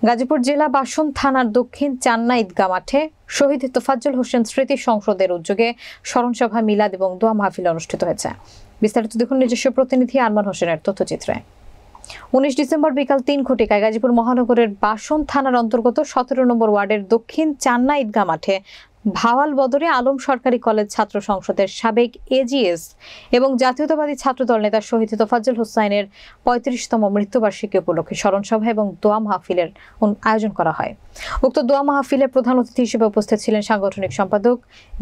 গাজীপুর জেলা বাসন থানার দক্ষিণ চান্না ঈদগাহ মাঠে শহীদ তোফাজ্জল হোসেন স্মৃতি সংসদের উদ্যোগে স্মরণসভা, মিলাদ এবং দোয়া মাহফিল অনুষ্ঠিত হয়েছে। বিস্তারিত দেখুন নিজস্ব প্রতিনিধি আরমান হোসেনের তথ্যচিত্রে। 19 ডিসেম্বর বিকাল 3 ঘটিকায় গাজীপুর মহানগরের বাসন থানার অন্তর্গত 17 নম্বর ওয়ার্ডের দক্ষিণ চান্না ঈদগাহ মাঠে ভাওয়াল বদরে আলম সরকারি কলেজ ছাত্র সংসদের সাবেক এজিএস এবং জাতীয়তাবাদী ছাত্রদল নেতা শহীদ তোফাজ্জল হোসেনের 35তম মৃত্যুবার্ষিকী উপলক্ষে স্মরণসভা এবং দোয়া মাহফিলের আয়োজন করা হয়। উক্ত দোয়া মাহফিলে প্রধান অতিথি হিসেবে উপস্থিত ছিলেন সাংগঠনিক সম্পাদক,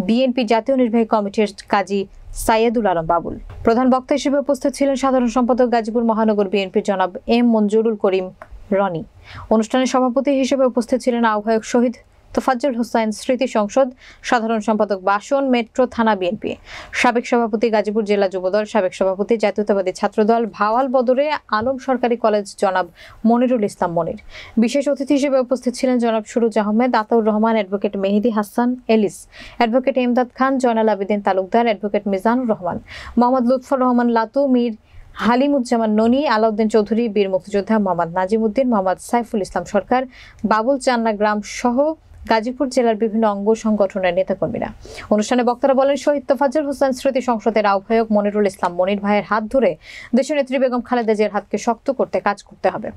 বিএনপি জাতীয় নির্বাহী কমিটির কাজী সাইয়েদুল আলম বাবুল। প্রধান বক্তা হিসেবে উপস্থিত ছিলেন সাধারণ সম্পাদক গাজীপুর মহানগর বিএনপির জনাব এম মঞ্জুরুল করিম রনি। অনুষ্ঠানে সভাপতি হিসেবে উপস্থিত ছিলেন আহ্বায়ক শহীদ তোফাজ্জল হোসেন স্মৃতি সংসদ, সাধারণ সম্পাদক বাসন মেট্রো থানা বিএনপি, সাবেক সভাপতি গাজীপুর জেলা যুবদল, সাবেক সভাপতি জাতীয়তাবাদী ছাত্রদল ভাওয়াল বদরে আলম সরকারি কলেজ জনাব মনিরুল ইসলাম মনির। বিশেষ অতিথি হিসেবে উপস্থিত ছিলেন জনাব Suruj Ahmed, Ataur Rahman, advocate Mehedi Hasan Alice, advocate Imdad খান, জয়নাল আবেদিন তালুকদার, অ্যাডভোকেট মিজানুর রহমান, মোহাম্মদ লুৎফর রহমান লাতু, মীর হালিমুজ্জামান ননি, আলাউদ্দিন চৌধুরী, বীর মুক্তিযোদ্ধা মোহাম্মদ নাজিমুদ্দিন, মোহাম্মদ সাইফুল ইসলাম সরকার, বাবুল চান্না গ্রাম সহ গাজীপুর জেলার বিভিন্ন অঙ্গ সংগঠনের নেতাকর্মীরা। অনুষ্ঠানে বক্তারা বলেন, শহীদ তোফাজ্জল হোসেন স্মৃতি সংসদের আহ্বায়ক মনিরুল ইসলাম মনির ভাইয়ের হাত ধরে দেশনেত্রী বেগম খালেদা জিয়ার হাতকে শক্ত করতে কাজ করতে হবে।